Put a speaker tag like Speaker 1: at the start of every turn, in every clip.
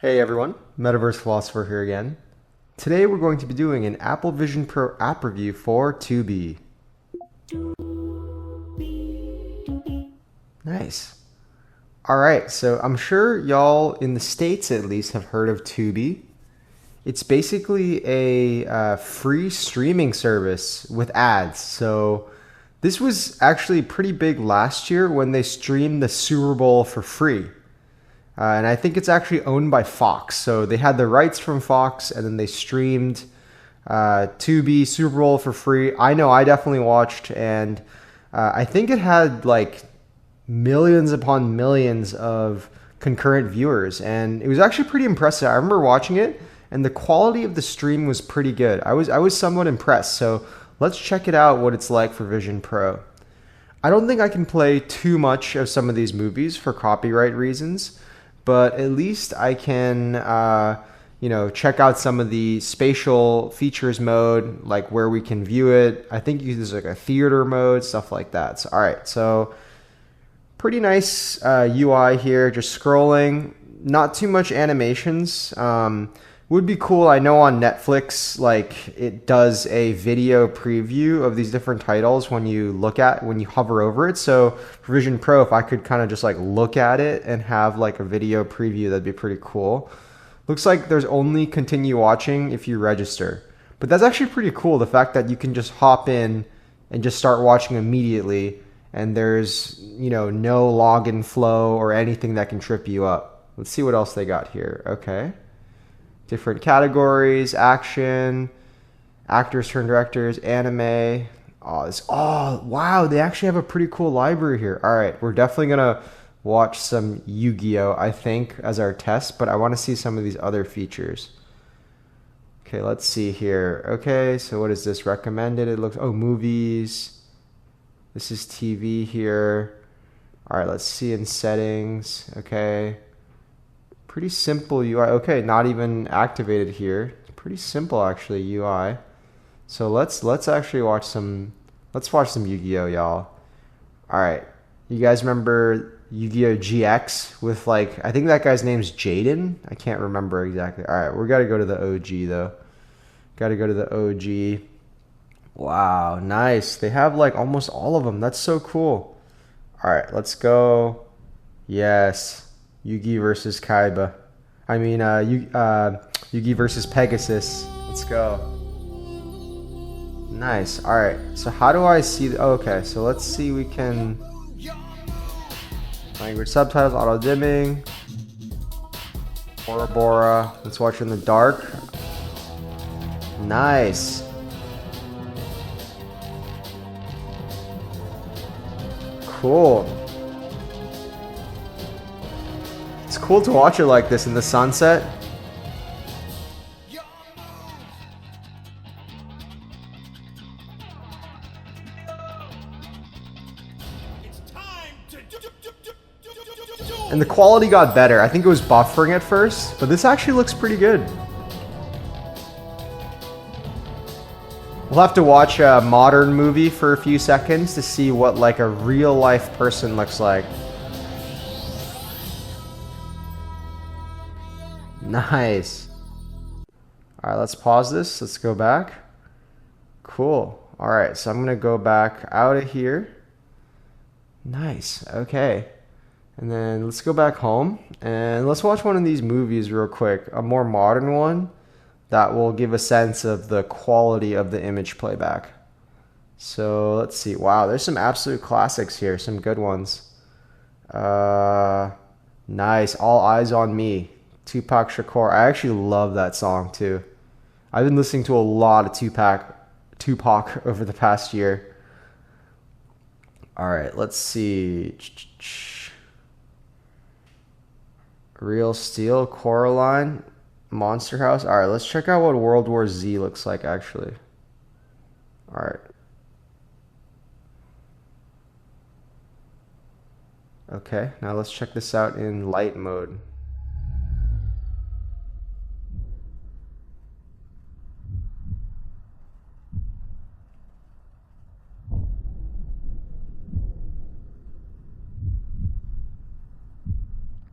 Speaker 1: Hey everyone, Metaverse Philosopher here again. Today we're going to be doing an Apple Vision Pro app review for Tubi. Nice. Alright, so I'm sure y'all in the States at least have heard of Tubi. It's basically a free streaming service with ads. So this was actually pretty big last year when they streamed the Super Bowl for free. And I think it's actually owned by Fox. So they had the rights from Fox and then they streamed Tubi Super Bowl for free. I know I definitely watched, and I think it had like millions upon millions of concurrent viewers. And it was actually pretty impressive. I remember watching it and the quality of the stream was pretty good. I was somewhat impressed. So let's check it out what it's like for Vision Pro. I don't think I can play too much of some of these movies for copyright reasons, but at least I can, check out some of the spatial features mode, like where we can view it. I think there's like a theater mode, stuff like that. So, all right, so pretty nice UI here, just scrolling. Not too much animations. Would be cool. I know on Netflix, like it does a video preview of these different titles when you hover over it. So for Vision Pro, if I could kind of just like look at it and have like a video preview, that'd be pretty cool. Looks like there's only continue watching if you register. But that's actually pretty cool. The fact that you can just hop in and just start watching immediately, and there's, no login flow or anything that can trip you up. Let's see what else they got here. Okay. Different categories, action, actors turn directors, anime. Oh, wow, they actually have a pretty cool library here. All right, we're definitely going to watch some Yu-Gi-Oh, I think, as our test, but I want to see some of these other features. Okay, let's see here. Okay, so what is this? Recommended. It looks, movies. This is TV here. All right, let's see in settings. Okay. Pretty simple UI. Okay, not even activated here. It's pretty simple actually, UI. So let's actually watch some Yu-Gi-Oh, y'all. All right. You guys remember Yu-Gi-Oh GX with like, I think that guy's name's Jaden. I can't remember exactly. All right, we got to go to the OG though. Got to go to the OG. Wow, nice. They have like almost all of them. That's so cool. All right, let's go. Yes. Yugi versus Kaiba. Yugi versus Pegasus. Let's go. Nice. All right. So how do I see? Okay. So let's see. We can language subtitles, auto dimming. Bora Bora. Let's watch in the dark. Nice. Cool. It's cool to watch it like this in the sunset. And the quality got better. I think it was buffering at first, but this actually looks pretty good. We'll have to watch a modern movie for a few seconds to see what like a real life person looks like. Nice. All right, let's pause this. Let's go back. Cool. All right, so I'm going to go back out of here. Nice. Okay. And then let's go back home and let's watch one of these movies real quick. A more modern one that will give a sense of the quality of the image playback. So let's see. Wow, there's some absolute classics here. Some good ones. Nice. All Eyes on Me. Tupac Shakur. I actually love that song too. I've been listening to a lot of Tupac over the past year. All right, let's see. Real Steel, Coraline, Monster House. All right, let's check out what World War Z looks like actually. All right. Okay, now let's check this out in light mode.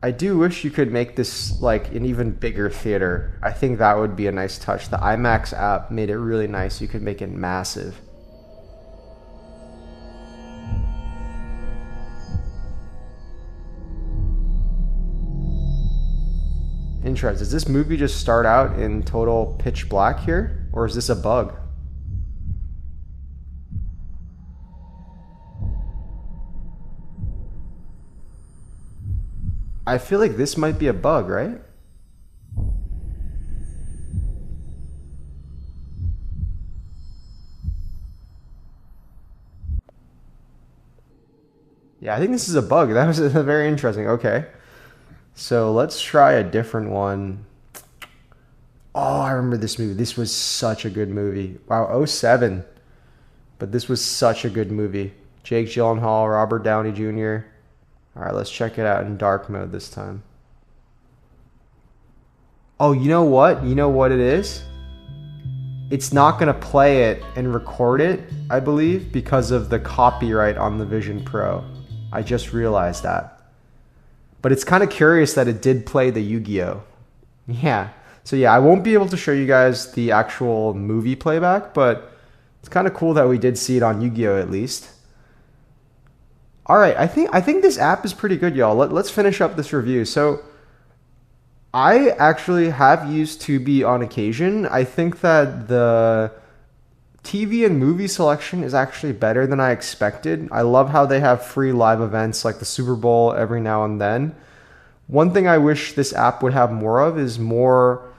Speaker 1: I do wish you could make this like an even bigger theater. I think that would be a nice touch. The IMAX app made it really nice. You could make it massive. Interesting. Does this movie just start out in total pitch black here? Or is this a bug? I feel like this might be a bug, right? Yeah, I think this is a bug. That was very interesting. Okay. So let's try a different one. Oh, I remember this movie. This was such a good movie. Wow, '07. But this was such a good movie. Jake Gyllenhaal, Robert Downey Jr. All right, let's check it out in dark mode this time. Oh, you know what? You know what it is? It's not going to play it and record it, I believe, because of the copyright on the Vision Pro. I just realized that. But it's kind of curious that it did play the Yu-Gi-Oh! Yeah. So yeah, I won't be able to show you guys the actual movie playback, but it's kind of cool that we did see it on Yu-Gi-Oh! At least. All right, I think this app is pretty good, y'all. Let's finish up this review. So I actually have used Tubi on occasion. I think that the TV and movie selection is actually better than I expected. I love how they have free live events like the Super Bowl every now and then. One thing I wish this app would have more of is more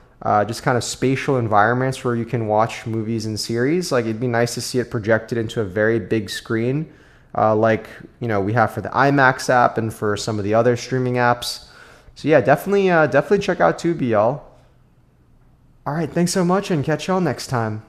Speaker 1: just kind of spatial environments where you can watch movies and series. Like it'd be nice to see it projected into a very big screen, like we have for the IMAX app and for some of the other streaming apps. So yeah, definitely check out Tubi, y'all. All right, thanks so much, and catch y'all next time.